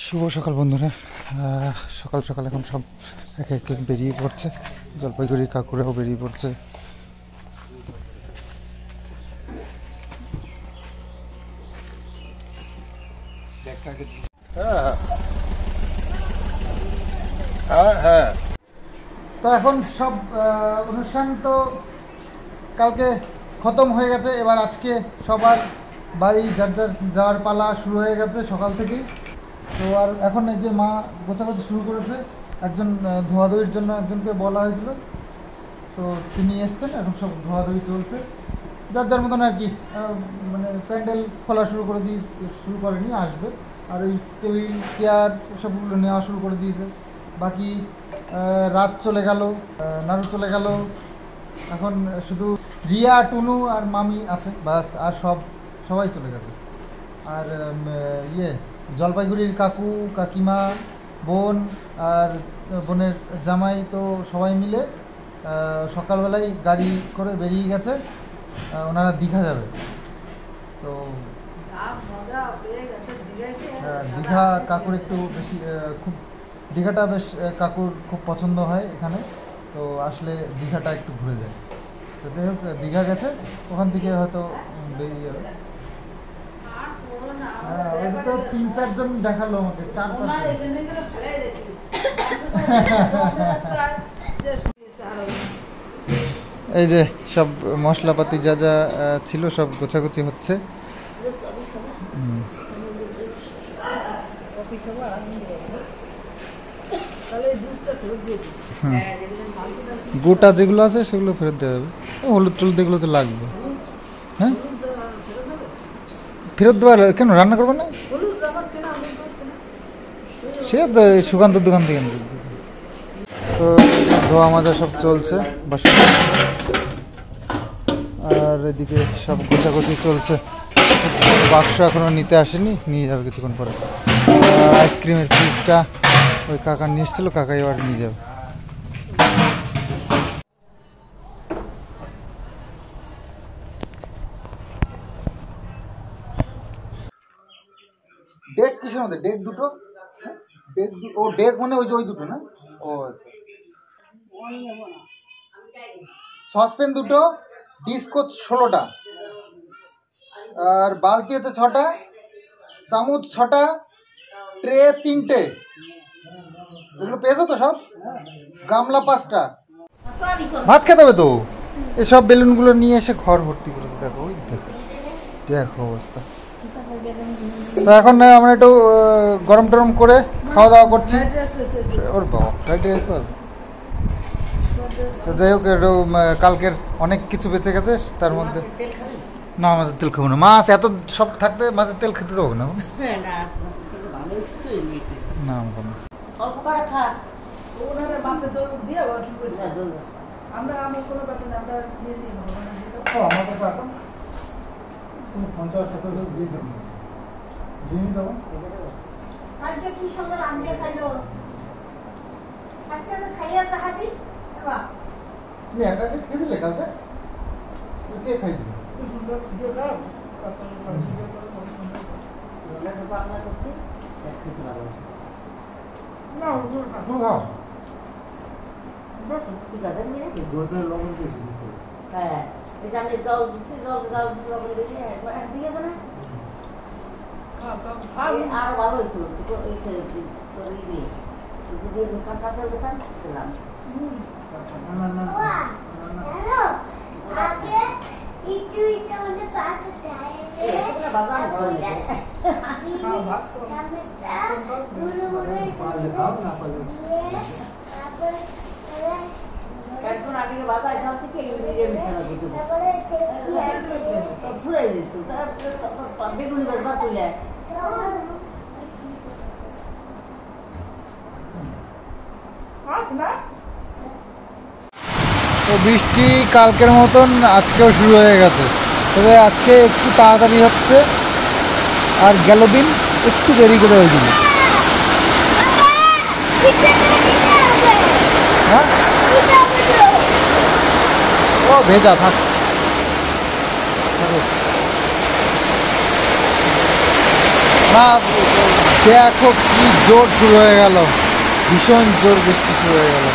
শুভ সকাল বন্ধুরা। সকাল সকাল এখন সব এক এক বেরিয়ে পড়ছে। জলপাইগুড়ির কাকুরাও বেরিয়ে পড়ছে। হ্যাঁ, তো এখন সব অনুষ্ঠান তো কালকে খতম হয়ে গেছে। এবার আজকে সবার বাড়ি যার যার যাওয়ার পালা শুরু হয়ে গেছে সকাল থেকেই। তো আর এখন এই যে মা গোছাগোছি শুরু করেছে। একজন ধোয়াধুয়ির জন্য একজনকে বলা হয়েছিল, তো তিনি এসছেন। এখন সব ধোয়াধুয়ি চলছে যার যার মতন আর কি। মানে প্যান্ডেল খোলা শুরু করেনি, আসবে। আর ওই টেবিল চেয়ার এসবগুলো নেওয়া শুরু করে দিয়েছে। বাকি রাত চলে গেল, নাড়ু চলে গেল। এখন শুধু রিয়া, টুনু আর মামি আছে, বাস। আর সবাই চলে গেছে। আর জলপাইগুড়ির কাকু, কাকিমা, বোন আর বোনের জামাই তো সবাই মিলে সকালবেলায় গাড়ি করে বেরিয়ে গেছে। ওনারা দীঘা যাবে। তো দীঘা কাকুর একটু বেশি খুব দীঘাটা বেশ কাকুর খুব পছন্দ হয় এখানে। তো আসলে দীঘাটা একটু ঘুরে যায়। তো যাই হোক, দীঘা গেছে, ওখান থেকে হয়তো বেরিয়ে যাবে। হ্যাঁ, ওইটা তো 3-4 জন দেখালো আমাকে, 4-5 এই যে সব মশলাপাতি যা যা ছিল সব গোছাগুছি হচ্ছে। গোটা যেগুলো আছে সেগুলো ফেরত দেওয়া যাবে। হলুদ টলুদ এগুলো তো লাগবে। হ্যাঁ, ফেরত দেওয়া কেন? রান্না করবে না? সে তো সুকান্তর দোকান থেকে। তো ধোয়া মাজা সব চলছে বাসন। আর এদিকে সব গোছাগুছি চলছে। বাক্স এখনো নিতে আসেনি, নিয়ে যাবে কিছুক্ষণ পরে। আইসক্রিমের ফ্রিজটা ওই কাকা নিয়ে এসেছিল, কাকাই এবার নিয়ে যাবে। ডেক কিসের মধ্যে? ডেক দুটো, ও ডেক মানে ওই যে ওই দুটো না? ও আচ্ছা। সসপ্যান দুটো, ডিস্কো 16টা, আর বালতি আছে 6টা, চামচ 6টা, ট্রে 3টে। এগুলো পেয়েছো তো সব? গামলা 5টা। ভাত খেতে হবে তো। এসব বেলুনগুলো নিয়ে এসে ঘর ভর্তি করেছে। দেখো, ওই দেখো অবস্থা। তো এখন আমরা একটু গরম টরম করে খাওয়া দাওয়া করছি। ওর বাবা, ফ্রাইড রাইসও আছে। তো যাই হোক, একটু কালকের অনেক কিছু বেঁচে গেছে তার মধ্যে। না, মাছের তেল খাবো না। মাছ এত সব থাকতে মাছের তেল খেতে দেবো না। না, আমাকে না। আজকে কি সঙ্গে রান্ধিয়ে খাইলো? আজকে তো খাইয়া চাহাদি বাবা। তুমি একা একা খেয়েছিলে কালকে? কে খাইলি? খুব সুন্দর ভিডিও দাও। কত ভিডিও করে খুব সুন্দর। রোলার বাংলা করছি। খেতে ভালো। না, তুমি খাও। দেখো ঠিক আছে, আমি নাকি গোলটা লবণ বেশি দিছে। হ্যাঁ, এই যে আমি জল দিছি, লবণ দিছি, একবার দিয়ে দেব না। আর ভালো হইতো এই তৈরি দিয়ে যদি কাঁচাটা দোকান ছিলাম। তো বৃষ্টি কালকের মতন আজকেও শুরু হয়ে গেছে। তবে আজকে একটু তাড়াতাড়ি হচ্ছে, আর গেল দিন একটু দেরি করে হয়েছিল। হ্যাঁ, ও ভেজা থাক। না, দেখো কি জোর শুরু হয়ে গেল, ভীষণ জোর বৃষ্টি শুরু হয়ে গেল।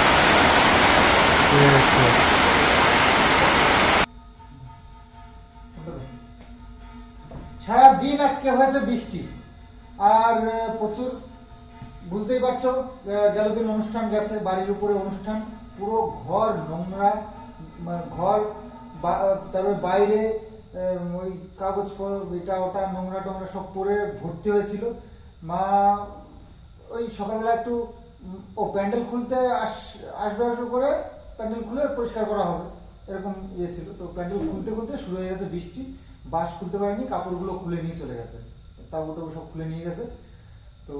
সারা দিন আজকে হয়েছে বৃষ্টি, আর প্রচুর, বুঝতেই পারছো, গেল দিন অনুষ্ঠান গেছে, বাড়ির উপরে অনুষ্ঠান, পুরো ঘর নোংরা, ঘর তারপরে বাইরে ওই কাগজ এটা ওটা নোংরা টোংরা সব পরে ভর্তি হয়েছিল। মা ওই সকালবেলা একটু ও প্যান্ডেল খুলতে আসবে করে প্যান্ডেল খুলে পরিষ্কার করা হবে এরকম ইয়ে ছিল, তো প্যান্ডেল খুলতে খুলতে শুরু হয়ে গেছে বৃষ্টি, বাস খুলতে পারেনি, কাপড়গুলো খুলে নিয়ে চলে গেছে, তাবু টাবু সব খুলে নিয়ে গেছে। তো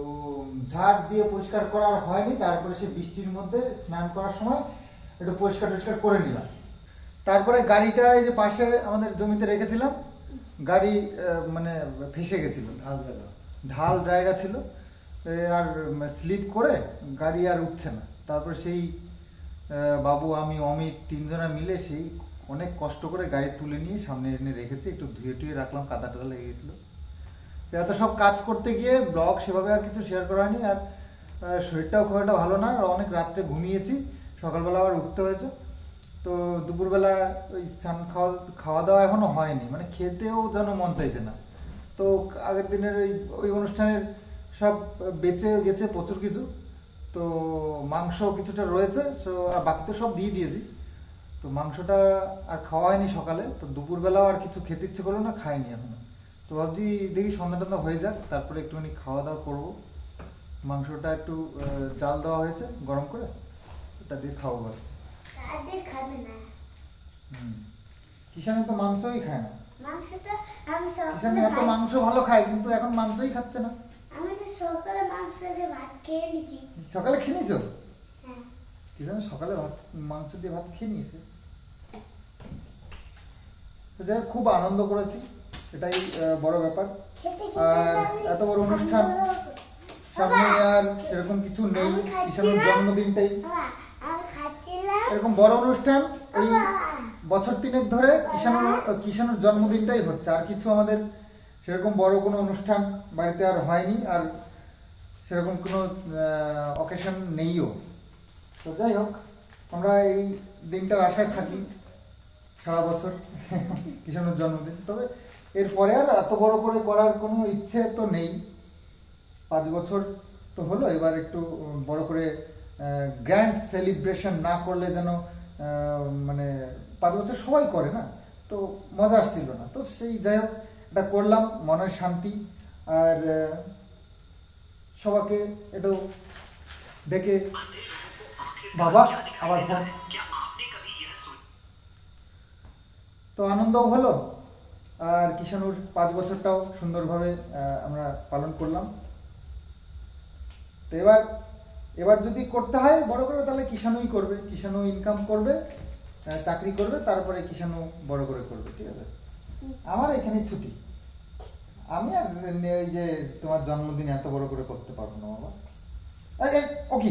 ঝাড় দিয়ে পরিষ্কার করা আর হয়নি, তারপরে সে বৃষ্টির মধ্যে স্নান করার সময় একটু পরিষ্কার টরিষ্কার করে নিলাম। তারপরে গাড়িটা এই যে পাশে আমাদের জমিতে রেখেছিলাম, গাড়ি মানে ফেসে গেছিল, ঢাল জায়গা ছিল, আর স্লিপ করে গাড়ি আর উঠছে না। তারপরে সেই বাবু, আমি, অমিত তিনজনা মিলে সেই অনেক কষ্ট করে গাড়ি তুলে নিয়ে সামনে এনে রেখেছি, একটু ধুয়ে টুয়ে রাখলাম, কাদা টাদা লেগে গেছিলো। এত সব কাজ করতে গিয়ে ব্লগ সেভাবে আর কিছু শেয়ার করা হয়নি, আর শরীরটাও খুব একটা ভালো না, অনেক রাত্রে ঘুমিয়েছি, সকালবেলা আবার উঠতে হয়েছে। তো দুপুরবেলা ওই স্নান খাওয়া দাওয়া এখনো হয়নি, মানে খেতেও যেন মন চাইছে না। তো আগের দিনের ওই অনুষ্ঠানের সব বেঁচে গেছে প্রচুর কিছু, তো মাংস কিছুটা রয়েছে, আর বাকি তো সব দিয়ে দিয়েছি, তো মাংসটা আর খাওয়া হয়নি সকালে। তো দুপুরবেলাও আর কিছু খেতে ইচ্ছে করলো না, খাইনি এখনো। তো ভাবছি দেখি সন্ধ্যা টন্ধা হয়ে যাক, তারপরে একটুখানি খাওয়া দাওয়া করবো। মাংসটা একটু জাল দেওয়া হয়েছে গরম করে, ওটা দিয়ে খাবো ভাবছি। কিষানে তো মাংসই খায় না, কিষানে এত মাংস ভালো খায়, কিন্তু এখন মাংসই খাচ্ছে না। সকালে খেয়ে নিছো? কিষানে সকালে মাংস দিয়ে ভাত খেয়ে নিয়েছে। যাই হোক, খুব আনন্দ করেছি, এটাই বড় ব্যাপার। আর এত বড় অনুষ্ঠান সামনে, আর এরকম কিছু নেই, কিষানুর জন্মদিনটাই এরকম বড় অনুষ্ঠান। এই বছর 3 ধরে কিষানুর জন্মদিনটাই হচ্ছে, আর কিছু আমাদের সেরকম বড় কোনো অনুষ্ঠান বাড়িতে আর হয়নি, আর সেরকম কোনো অকেশন নেইও। তো যাই হোক, আমরা এই দিনটার আশায় থাকি সারা বছর, কিষানুর জন্মদিন। তবে এরপরে আর এত বড় করে করার কোনো ইচ্ছে তো নেই, 5 বছর তো হলো, এবার একটু বড় করে গ্র্যান্ড সেলিব্রেশন না করলে যেন, মানে 5 বছর সবাই করে না, তো মজা আসছিল না। তো সেই যাই হোক, এটা করলাম, মনের শান্তি, আর সবাইকে একটু ডেকে, বাবা আবার ফোন, তো আনন্দও হলো, আর কিষানুর 5 বছরটাও সুন্দরভাবে আমরা পালন করলাম। তো এবার যদি করতে হয় বড় করে, তাহলে কিষানুই করবে, কিষানু ইনকাম করবে, চাকরি করবে, তারপরে কিষানু বড় করে করবে, ঠিক আছে? আমার এখানে ছুটি, আমি আর ওই যে তোমার জন্মদিন এত বড় করে করতে পারবো না বাবা। ওকে,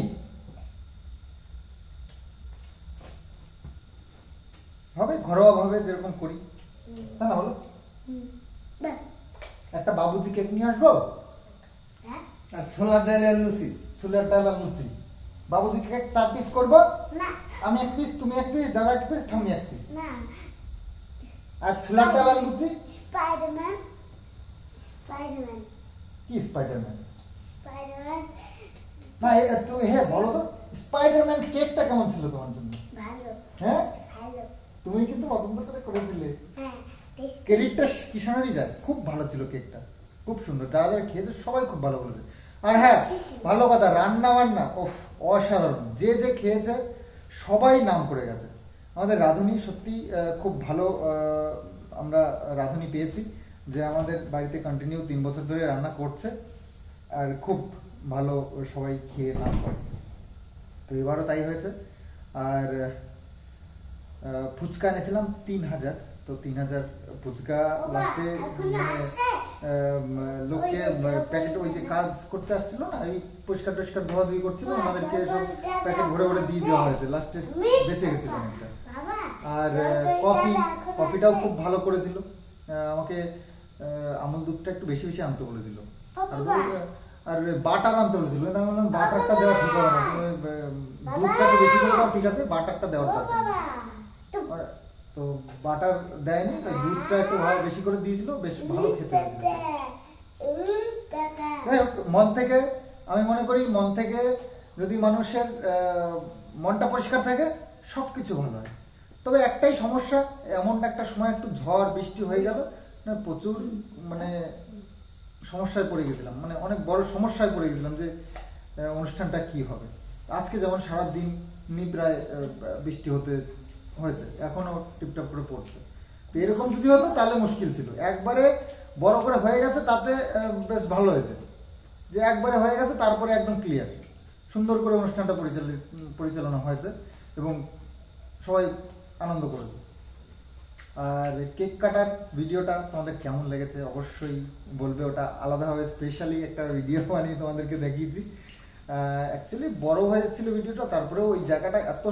হবে ঘরোয়া ভাবে যেরকম করি, তাই না? হলো, একটা বাবুজি কেক নিয়ে আসবো, আর ছোলার ডাল আর লুচি। ছোলার ডাল আর লুচি। বাবুজি কেক 4 পিস করবো, আমি 1 পিস, তুমি 1 পিস, দাদা 1 পিস, ঠাম্মি 1 পিস। আর ছোলার ডাল আর লুচি। স্পাইডারম্যান কি স্পাইডারম্যান? না হ্যাঁ বলো তো, স্পাইডারম্যান কেকটা কেমন ছিল তোমার জন্য? ভালো। হ্যাঁ, ভালো। তুমি কিন্তু পছন্দ করে করেছিলে। হ্যাঁ, কেকটা কিষানেরই যায়, খুব ভালো ছিল কেকটা, খুব সুন্দর, যারা যারা খেয়েছে সবাই খুব ভালো বলেছে। আর হ্যাঁ, ভালো কথা, রান্না বান্না অসাধারণ, যে যে খেয়েছে সবাই নাম করে গেছে। আমাদের রাঁধুনি সত্যি খুব ভালো, আমরা রাঁধুনি পেয়েছি, যে আমাদের বাড়িতে কন্টিনিউ 3 বছর ধরে রান্না করছে, আর খুব ভালো সবাই খেয়ে নাম করে। তো এবারও তাই হয়েছে। আর ফুচকা এনেছিলাম 3000, তো 3000 ফুচকা লাস্টে, মানে লোককে প্যাকেট, ওই যে কাজ করতে আসছিল না, এই পরিষ্কার টরিষ্কার ধোয়াধুয়ি করছিল, ওনাদেরকে সব প্যাকেট ভরে ভরে দিয়ে দেওয়া হয়েছে, লাস্টে বেঁচে গেছিল অনেকটা। আর কফিটাও খুব ভালো করেছিল, আমাকে আমুল দুধটা একটু বেশি বেশি আনতে বলেছিল, আর বাটার আনতে বলেছিল, কিন্তু আমি বললাম বাটারটা দেওয়া ঠিক হবে না, তুমি দুধটা একটু বেশি করে দাও, ঠিক আছে, বাটারটা দেওয়ার দরকার নেই। তো বাটার দেয়নি, তাই দুধটা একটু ভালো বেশি করে দিয়েছিল, বেশ ভালো খেতে হয়েছিল। যাই হোক, মন থেকে আমি মনে করি, মন থেকে যদি মানুষের মনটা পরিষ্কার থাকে সবকিছু ভালো হয়। তবে একটাই সমস্যা, এমন একটা সময় একটু ঝড় বৃষ্টি হয়ে গেল, প্রচুর মানে সমস্যায় পড়ে গেছিলাম, মানে অনেক বড় সমস্যায় পড়ে গেছিলাম যে অনুষ্ঠানটা কি হবে। আজকে যেমন সারাদিন নিবড়ায় বৃষ্টি হতে হয়েছে, এখনো টিপটাপ করে পড়ছে। তো এরকম যদি হতো তাহলে মুশকিল ছিল। একবারে বড় করে হয়ে গেছে, তাতে বেশ ভালো হয়েছে যে একবারে হয়ে গেছে, তারপরে একদম ক্লিয়ার সুন্দর করে অনুষ্ঠানটা পরিচালনা হয়েছে এবং সবাই আনন্দ করেছে। আর কেক কাটার ভিডিওটা তোমাদের কেমন লেগেছে অবশ্যই বলবে, ওটা আলাদাভাবে স্পেশালি একটা ভিডিও বানিয়ে তোমাদেরকে দেখিয়েছি। অ্যাকচুয়ালি বড় হয়ে যাচ্ছিল ভিডিওটা, তারপরেও ওই জায়গাটা এত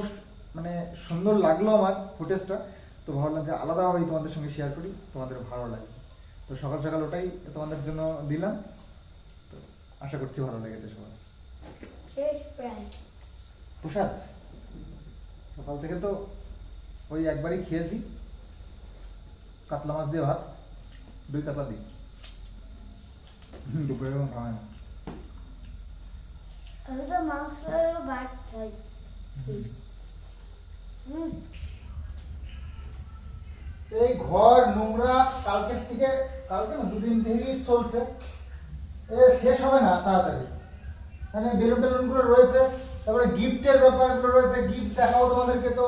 মানে সুন্দর লাগলো আমার ফুটেজটা, তো ভাবলাম যে আলাদাভাবেই তোমাদের সঙ্গে শেয়ার করি, তোমাদের ভালো লাগবে। তো সকাল সকাল ওটাই তোমাদের জন্য দিলাম, তো আশা করছি ভালো লেগেছে সবার। প্রসাদ সকাল থেকে তো ওই একবারই খেয়েছি, কাতলা মাছ দিয়ে ভাত, 2 কাতলা দিই, দুপুরে এবং খাওয়াই না। এই ঘর নোংরা কালকের থেকে, কালকে না 2 দিন থেকেই চলছে, শেষ হবে না তাড়াতাড়ি। মানে বেলুন টেলুন গুলো রয়েছে, তারপরে গিফটের ব্যাপারগুলো রয়েছে, গিফট দেখাবো তোমাদেরকে। তো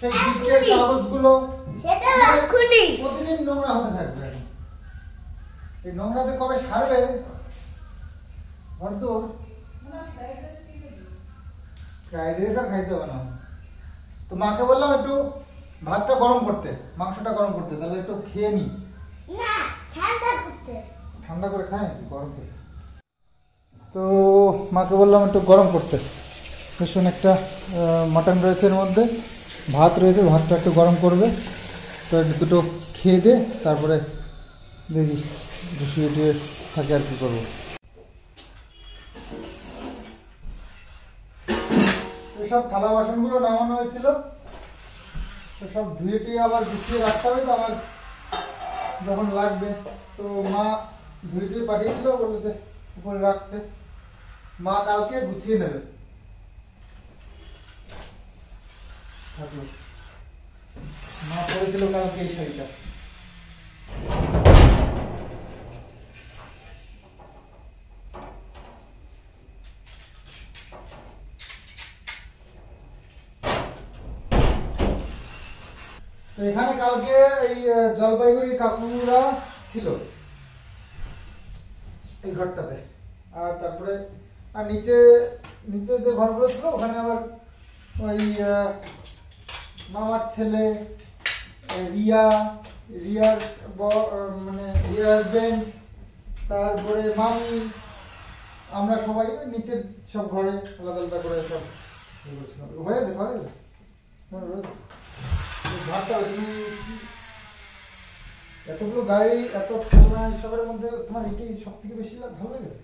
সেই গিফটের কাগজগুলো প্রতিদিন নোংরা হতে থাকবে। এই নোংরাতে কবে সারবে হয়তো ফ্রাইড রাইস আর খাইতে হবে না। তো মাকে বললাম একটু ভাতটা গরম করতে, মাংসটা গরম করতে, তাহলে একটু খেয়ে নি। ঠান্ডা করে খায় নাকি গরম খেয়ে? তো মাকে বললাম একটু গরম করতে। ভীষণ একটা মাটন রয়েছে এর মধ্যে, ভাত রয়েছে, ভাতটা একটু গরম করবে। তো দুটো খেয়ে দে, তারপরে দেখি শুয়ে টুয়ে থাকে আর কি করবো। এসব থালা বাসনগুলো নামানো হয়েছিল, তো সব ধুয়ে টুয়ে আবার গুছিয়ে রাখতে হবে, তো আবার যখন লাগবে। তো মা ধুয়ে টুয়ে পাঠিয়েছিল, বললো যে উপরে রাখতে, মা কালকে গুছিয়ে নেবে। মা পড়েছিল কালকে এই শাড়িটা। তো এখানে কালকে এই জলপাইগুড়ির কাকুরা ছিল এই ঘরটাতে, আর তারপরে আর নিচে নিচে যে ঘরগুলো ছিল ওখানে আবার ওই মামার ছেলে রিয়ার মানে রিয়ার হাজবেন্ড, তারপরে মামি, আমরা সবাই নিচে সব ঘরে আলাদা আলাদা করে সব হয়েছে ঘরটা। তুমি এতগুলো গাড়ি, এত খেলনা, সবের মধ্যে তোমার এটাই সব থেকে বেশি ভালো লেগেছে?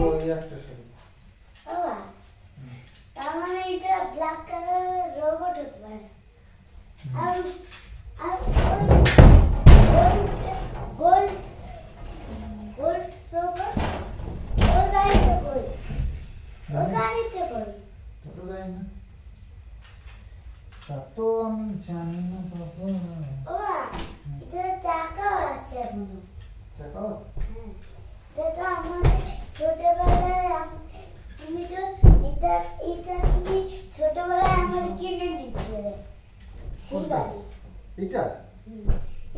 ওই একটা শাড়ি। তার মানে এটা ব্ল্যাক কালারের রোবট হতে পারে। আর আর গোল্ড গোল্ড রোবট ওই গাড়িতে কই, ওই গাড়িতে কই, তা তো জানি না, তা তো আমি জানি না বাবা। ওয়া এটা চাকা আছে এখনো। চাকা আছে? হ্যাঁ, এটা আমাদের ছোটবেলায় তুমি তো এটা এটা তুমি ছোটবেলায় আমার কিনে দিয়েছিলে সেই গাড়ি। এটা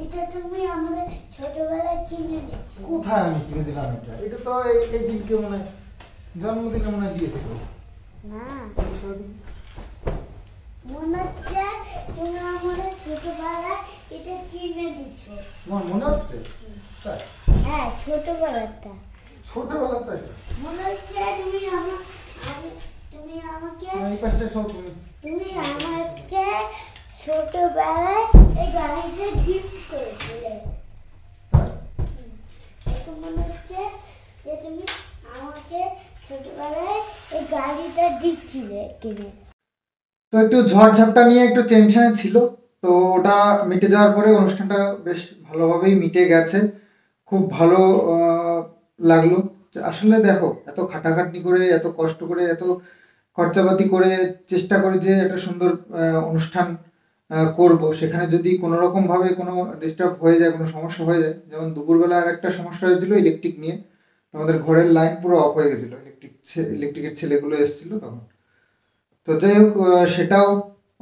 এটা তুমি আমাদের ছোটবেলায় কিনে দিয়েছিলে। কোথায় আমি কিনে দিলাম এটা? এটা তো এই দিনকে মনে হয় জন্মদিনে মনে হয় দিয়েছে। না, মনে হচ্ছে তুমি আমাদের ছোটবেলায় এটা কিনে দিচ্ছ। তোমার মনে হচ্ছে? তাই? হ্যাঁ, ছোটবেলাটা। ছোটবেলাটা এটা? মনে হচ্ছে তুমি আমাকে এই পাশটা সব তুমি আমাকে ছোটবেলায় এই গাড়িটা গিফট করেছিলে। তাই? এখন মনে হচ্ছে যে তুমি আমাকে ছোটবেলায় এই গাড়িটা দিচ্ছিলে কিনে। তো একটু ঝড়ঝাপটা নিয়ে একটু টেনশনে ছিল, তো ওটা মিটে যাওয়ার পরে অনুষ্ঠানটা বেশ ভালোভাবেই মিটে গেছে। খুব ভালো লাগলো। আসলে দেখো, এত খাটাখাটনি করে, এত কষ্ট করে, এত খরচাপাতি করে চেষ্টা করি যে একটা সুন্দর অনুষ্ঠান করব, সেখানে যদি কোনো রকম ভাবে কোনো ডিস্টার্ব হয়ে যায়, কোনো সমস্যা হয়ে যায়, যেমন দুপুরবেলা আর একটা সমস্যা হয়েছিল ইলেকট্রিক নিয়ে। তো আমাদের ঘরের লাইন পুরো অফ হয়ে গেছিলো, ইলেকট্রিকের ছেলেগুলো এসেছিল তখন। তো যাই হোক, সেটাও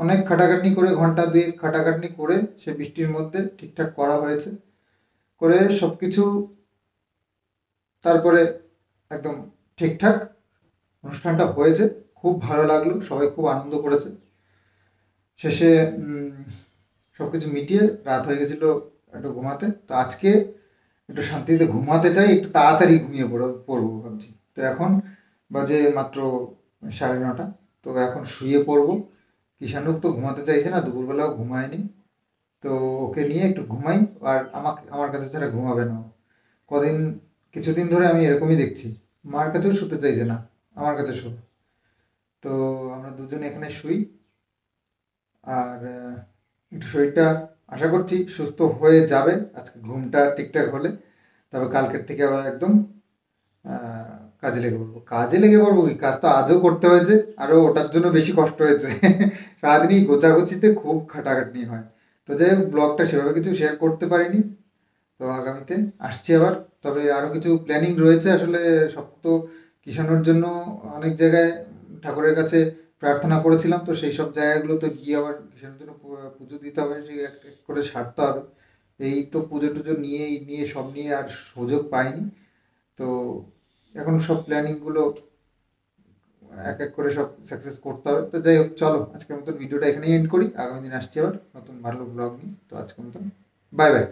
অনেক খাটাখাটনি করে, ঘন্টা দুয়েক খাটাখাটনি করে সে বৃষ্টির মধ্যে ঠিকঠাক করা হয়েছে। করে সবকিছু তারপরে একদম ঠিকঠাক অনুষ্ঠানটা হয়েছে। খুব ভালো লাগলো, সবাই খুব আনন্দ করেছে। শেষে সবকিছু মিটিয়ে রাত হয়ে গেছিল একটু ঘুমাতে। তো আজকে একটু শান্তিতে ঘুমাতে চাই, একটু তাড়াতাড়ি ঘুমিয়ে পড়বো ভাবছি। তো এখন বাজে মাত্র 9:30। তো এখন শুয়ে পড়বো। কিষানুক তো ঘুমাতে চাইছে না, দুপুরবেলাও ঘুমায়নি। তো ওকে নিয়ে একটু ঘুমাই। আর আমার কাছে ছাড়া ঘুমাবে না ও। কিছুদিন ধরে আমি এরকমই দেখছি, মার কাছেও শুতে চাইছে না, আমার কাছে শোবে। তো আমরা দুজনে এখানে শুই। আর একটু শরীরটা আশা করছি সুস্থ হয়ে যাবে আজকে ঘুমটা ঠিকঠাক হলে। তবে কালকের থেকে আবার একদম কাজে লেগে পড়বো। কাজে লেগে পড়বো কি, কাজ তো আজও করতে হয়েছে, আরও ওটার জন্য বেশি কষ্ট হয়েছে। সারাদিনই গোছাগুছিতে খুব খাটাখাটনি হয়। তো যাই হোক, ব্লগটা সেভাবে কিছু শেয়ার করতে পারিনি। তো আগামীতে আসছি আবার। তবে আরও কিছু প্ল্যানিং রয়েছে। আসলে সব তো কিষানোর জন্য অনেক জায়গায় ঠাকুরের কাছে প্রার্থনা করেছিলাম, তো সেই সব জায়গাগুলোতে গিয়ে আবার কিষানোর জন্য পুজো দিতে হবে, সেই এক এক করে সারতে হবে। এই তো পুজো টুজো নিয়ে সব নিয়ে আর সুযোগ পাইনি। তো এখন সব প্ল্যানিংগুলো এক এক করে সব সাকসেস করতে হবে। তো যাই হোক, চলো আজকের মতন ভিডিওটা এখানেই এন্ড করি। আগামী দিন আসছি আবার নতুন ভালো ব্লগ নিয়ে। তো আজকের মতন বাই বাই।